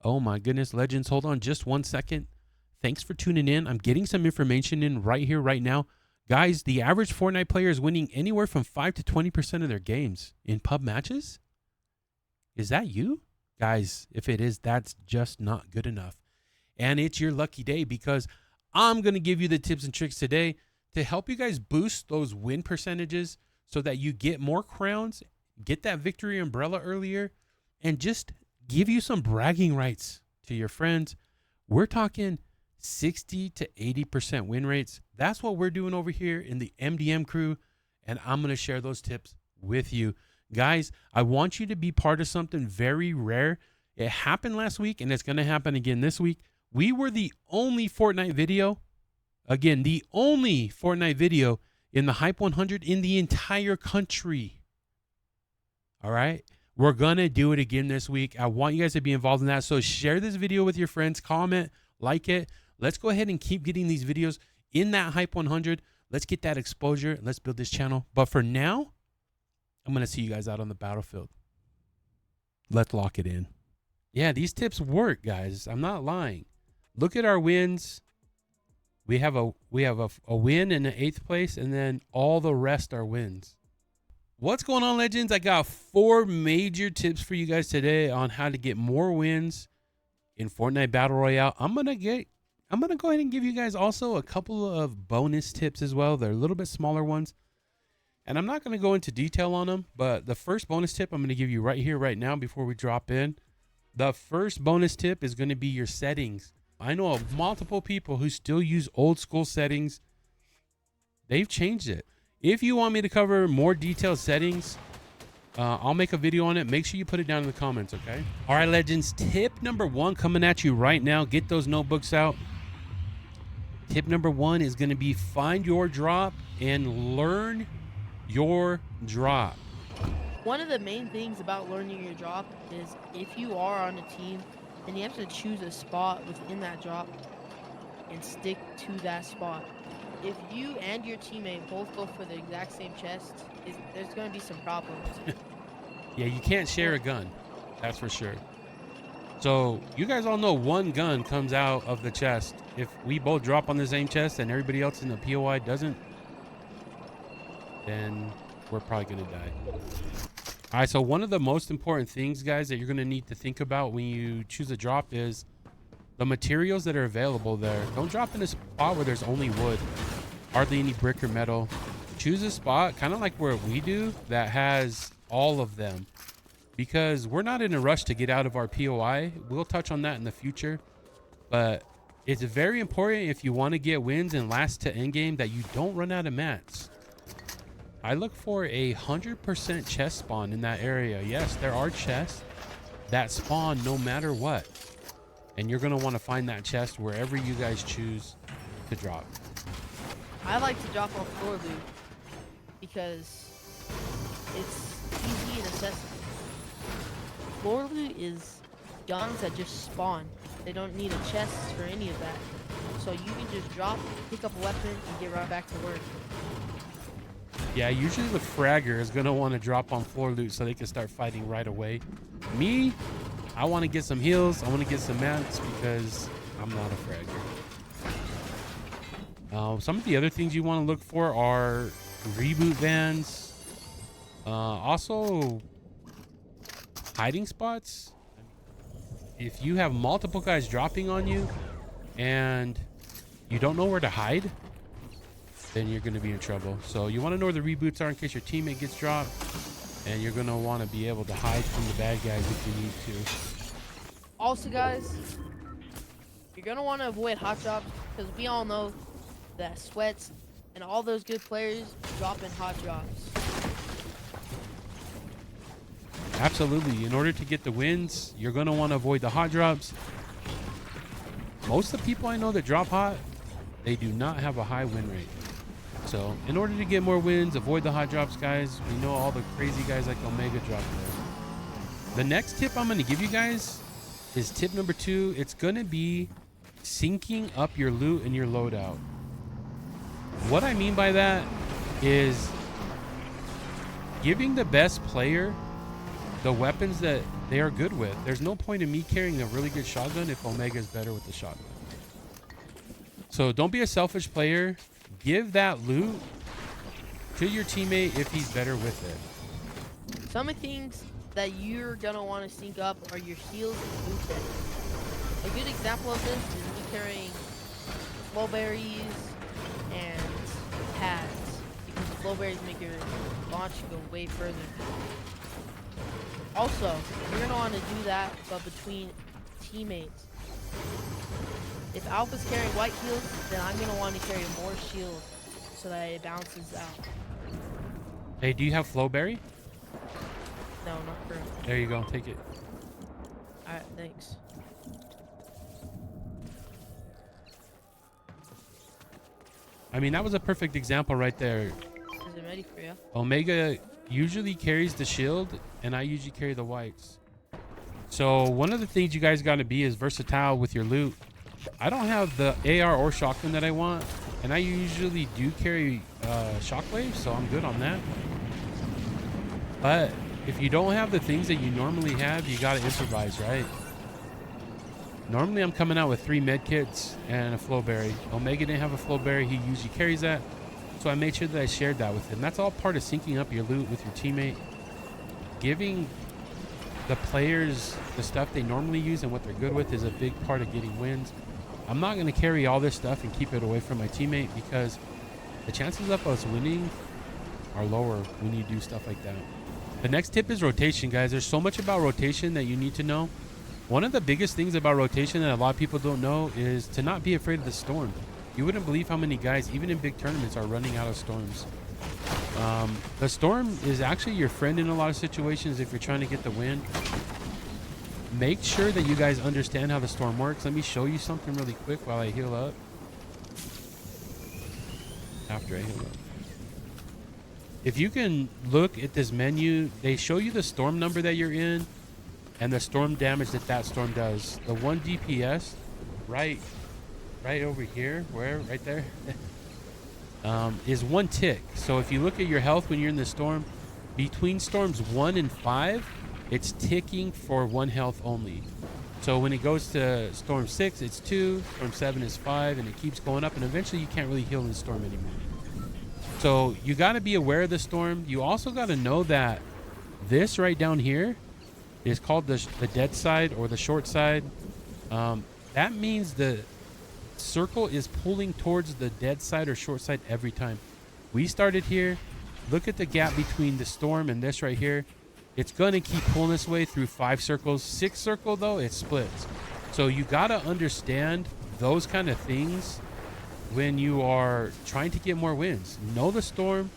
Oh my goodness, legends, hold on just 1 second. Thanks for tuning in. I'm getting some information in right here, right now. Guys, the average Fortnite player is winning anywhere from 5 to 20% of their games in pub matches. Is that you? Guys, if it is, that's just not good enough. And it's your lucky day because I'm going to give you the tips and tricks today to help you guys boost those win percentages so that you get more crowns, get that victory umbrella earlier, and just give you some bragging rights to your friends. We're talking 60 to 80% win rates. That's what we're doing over here in the MDM crew, and I'm going to share those tips with you. Guys, I want you to be part of something very rare. It happened last week, and it's going to happen again this week. We were the only Fortnite video, again, the only Fortnite video in the Hype 100 in the entire country. All right? We're going to do it again this week. I want you guys to be involved in that. So share this video with your friends, comment, like it. Let's go ahead and keep getting these videos in that Hype 100. Let's get that exposure. Let's build this channel. But for now, I'm going to see you guys out on the battlefield. Let's lock it in. Yeah, these tips work, guys. I'm not lying. Look at our wins. We have a win in the 8th place, and then all the rest are wins. What's going on, legends? I got 4 major tips for you guys today on how to get more wins in Fortnite Battle Royale. I'm gonna go ahead and give you guys also a couple of bonus tips as well. They're a little bit smaller ones, and I'm not gonna go into detail on them. But the first bonus tip I'm gonna give you right here, right now, before we drop in. The first bonus tip is gonna be your settings. I know of multiple people who still use old school settings. They've changed it. If you want me to cover more detailed settings, I'll make a video on it. Make sure you put it down in the comments, okay? All right, legends. Tip number 1 coming at you right now. Get those notebooks out. Tip number 1 is going to be find your drop and learn your drop. One of the main things about learning your drop is if you are on a team, then you have to choose a spot within that drop and stick to that spot. If you and your teammate both go for the exact same chest, there's going to be some problems. Yeah, you can't share a gun. That's for sure. So you guys all know one gun comes out of the chest. If we both drop on the same chest and everybody else in the POI doesn't, then we're probably going to die. All right, so one of the most important things, guys, that you're going to need to think about when you choose a drop is the materials that are available there. Don't drop in a spot where there's only wood, hardly any brick or metal. Choose a spot, kind of like where we do, that has all of them. Because we're not in a rush to get out of our POI. We'll touch on that in the future. But it's very important if you want to get wins and last to endgame that you don't run out of mats. I look for a 100% chest spawn in that area. Yes, there are chests that spawn no matter what. And you're going to want to find that chest wherever you guys choose to drop. I like to drop on floor loot because it's easy and accessible. Floor loot is guns that just spawn. They don't need a chest for any of that. So you can just drop, pick up a weapon, and get right back to work. Yeah, usually the fragger is going to want to drop on floor loot so they can start fighting right away. Me, I want to get some heals. I want to get some mats because I'm not a fragger. Some of the other things you want to look for are reboot vans. Also, hiding spots. If you have multiple guys dropping on you and you don't know where to hide, then you're going to be in trouble. So you want to know where the reboots are in case your teammate gets dropped, and you're going to want to be able to hide from the bad guys if you need to. Also, guys, you're going to want to avoid hot drops because we all know that sweats and all those good players drop in hot drops. Absolutely. In order to get the wins, you're going to want to avoid the hot drops. Most of the people I know that drop hot, they do not have a high win rate. So in order to get more wins, avoid the hot drops, guys. We know all the crazy guys like Omega drop there. The next tip I'm going to give you guys is tip number 2. It's going to be syncing up your loot and your loadout. What I mean by that is giving the best player the weapons that they are good with. There's no point in me carrying a really good shotgun if Omega is better with the shotgun. So don't be a selfish player. Give that loot to your teammate if he's better with it. Some of the things that you're gonna want to sync up are your shields and boot sets. A good example of this is me carrying flowberries and pads, because the flowberries make your launch go way further. Also, you're gonna want to do that, but between teammates. If Alpha's carrying white shields, then I'm gonna want to carry more shield so that it balances out. Hey, do you have flowberry? No, not currently. There you go. Take it. Alright, thanks. I mean, that was a perfect example right there. Is it ready for you? Omega usually carries the shield, and I usually carry the whites. So one of the things you guys got to be is versatile with your loot. I don't have the AR or shotgun that I want, and I usually do carry shockwave, so I'm good on that. But if you don't have the things that you normally have, you got to improvise, right? Normally I'm coming out with 3 med kits and a flowberry. Omega didn't have a flowberry. He usually carries that. So I made sure that I shared that with him. That's all part of syncing up your loot with your teammate. Giving the players the stuff they normally use and what they're good with is a big part of getting wins. I'm not going to carry all this stuff and keep it away from my teammate, because the chances of us winning are lower when you do stuff like that. The next tip is rotation, guys. There's so much about rotation that you need to know. One of the biggest things about rotation that a lot of people don't know is to not be afraid of the storm. You wouldn't believe how many guys, even in big tournaments, are running out of storms. The storm is actually your friend in a lot of situations if you're trying to get the win. Make sure that you guys understand how the storm works. Let me show you something really quick while I heal up. After I heal up. If you can look at this menu, they show you the storm number that you're in and the storm damage that storm does. The 1 DPS right over here, right there, is 1 tick. So if you look at your health when you're in the storm, between storms 1 and 5, it's ticking for 1 health only. So when it goes to storm 6, it's 2, storm 7 is 5, and it keeps going up, and eventually you can't really heal in the storm anymore. So you got to be aware of the storm. You also got to know that this right down here is called the dead side or the short side. That means the circle is pulling towards the dead side or short side every time. We started here. Look at the gap between the storm and this right here. It's going to keep pulling this way through 5 circles. 6th circle, though, it splits. So you got to understand those kind of things when you are trying to get more wins. Know the storm.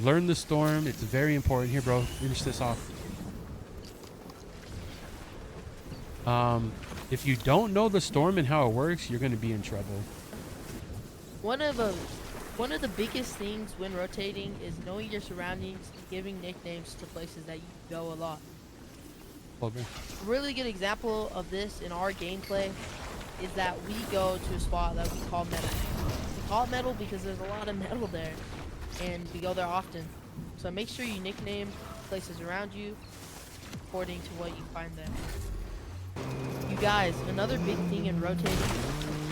Learn the storm. It's very important. Here, bro. Finish this off. If you don't know the storm and how it works, you're going to be in trouble. One of the biggest things when rotating is knowing your surroundings and giving nicknames to places that you go a lot. Over. A really good example of this in our gameplay is that we go to a spot that we call metal. We call it metal because there's a lot of metal there, and we go there often. So make sure you nickname places around you according to what you find there. You guys, another big thing in rotating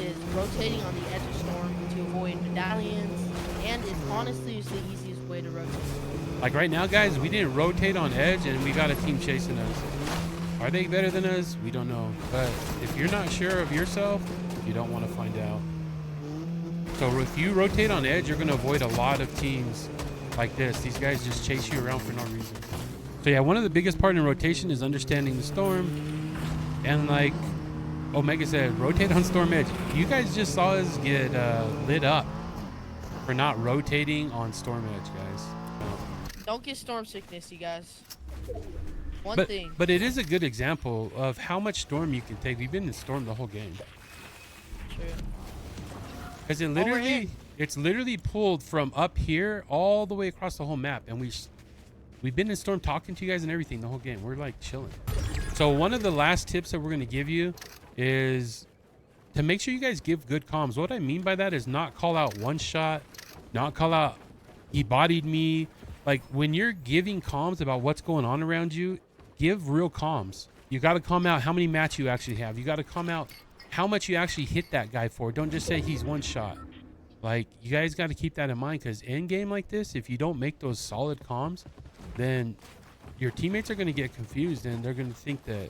is rotating on the edge of storm to avoid medallions, and it honestly is the easiest way to rotate. Like right now, guys, we didn't rotate on edge and we got a team chasing us. Are they better than us? We don't know. But if you're not sure of yourself, you don't want to find out. So if you rotate on edge, you're going to avoid a lot of teams like this. These guys just chase you around for no reason. So yeah, one of the biggest part in rotation is understanding the storm. And like Omega said, rotate on storm edge. You guys just saw us get lit up for not rotating on storm edge, guys. Don't get storm sickness, you guys. One thing. But it is a good example of how much storm you can take. We've been in storm the whole game. True. Because it's literally pulled from up here all the way across the whole map, and we've been in storm talking to you guys and everything the whole game. We're like chilling. So one of the last tips that we're going to give you is to make sure you guys give good comms. What I mean by that is not call out one shot, not call out he bodied me. Like when you're giving comms about what's going on around you, give real comms. You got to calm out how many mats you actually have. You got to calm out how much you actually hit that guy for. Don't just say he's one shot. Like, you guys got to keep that in mind, because in game like this, if you don't make those solid comms, then your teammates are going to get confused and they're going to think that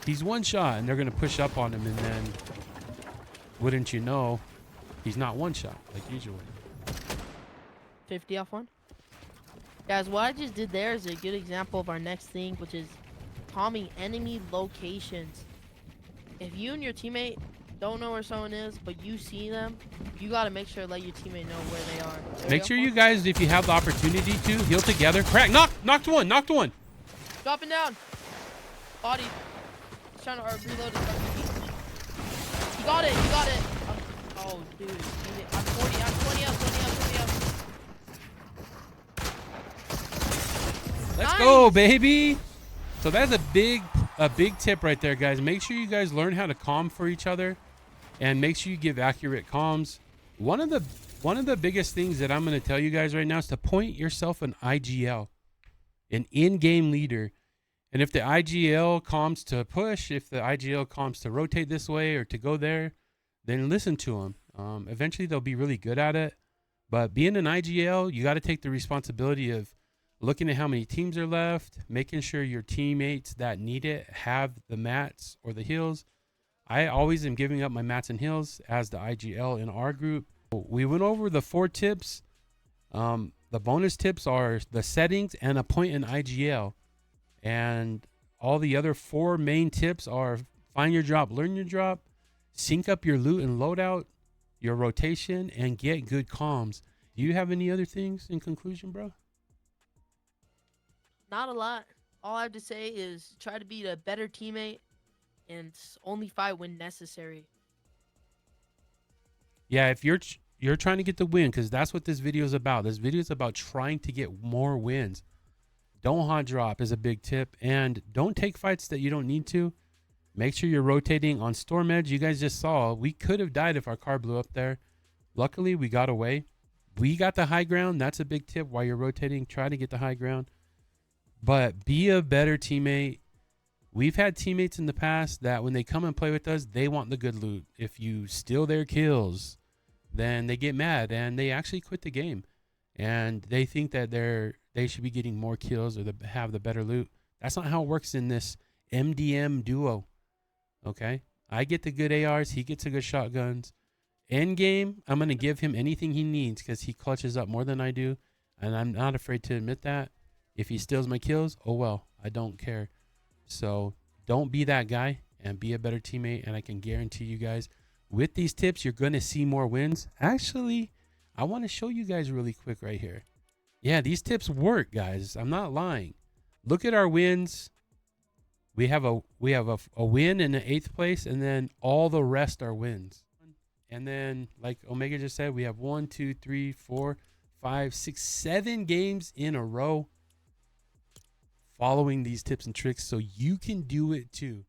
he's one shot and they're going to push up on him, and then wouldn't you know, he's not one shot like usual. 50 off one. Guys, what I just did there is a good example of our next thing, which is calming enemy locations. If you and your teammate don't know where someone is, but you see them, you got to make sure to let your teammate know where they are. Make sure you guys, if you have the opportunity to, heal together. Crack, knocked one. Dropping down. Body. He's trying to reload his RPG. You got it. Oh, dude. I'm 40. I'm 20 up. Let's Nice. go, baby. So that's a big tip right there, guys. Make sure you guys learn how to calm for each other, and make sure you give accurate comms. One of the biggest things that I'm going to tell you guys right now is to point yourself an IGL, an in-game leader. And if the IGL comms to push, if the IGL comms to rotate this way or to go there, then listen to them. Eventually they'll be really good at it. But being an IGL, you got to take the responsibility of looking at how many teams are left, making sure your teammates that need it have the mats or the heals. I always am giving up my mats and heals as the IGL in our group. We went over the 4 tips. The bonus tips are the settings and a point in IGL. And all the other 4 main tips are find your drop, learn your drop, sync up your loot and loadout, your rotation, and get good comms. Do you have any other things in conclusion, bro? Not a lot. All I have to say is try to be a better teammate and only fight when necessary. Yeah, if you're trying to get the win, because that's what this video is about. This video is about trying to get more wins. Don't hot drop is a big tip, and don't take fights that you don't need to. Make sure you're rotating on storm edge. You guys just saw we could have died if our car blew up there. Luckily, we got away. We got the high ground. That's a big tip while you're rotating. Try to get the high ground. But be a better teammate. We've had teammates in the past that when they come and play with us, they want the good loot. If you steal their kills, then they get mad and they actually quit the game. And they think that they should be getting more kills or have the better loot. That's not how it works in this MDM duo. Okay? I get the good ARs. He gets the good shotguns. End game, I'm going to give him anything he needs because he clutches up more than I do. And I'm not afraid to admit that. If he steals my kills, oh well, I don't care. So don't be that guy and be a better teammate. And I can guarantee you guys, with these tips, you're going to see more wins. Actually, I want to show you guys really quick right here. Yeah, these tips work, guys. I'm not lying. Look at our wins. We have a win in the 8th place, and then all the rest are wins. And then, like Omega just said, we have 1, 2, 3, 4, 5, 6, 7 games in a row following these tips and tricks, so you can do it too.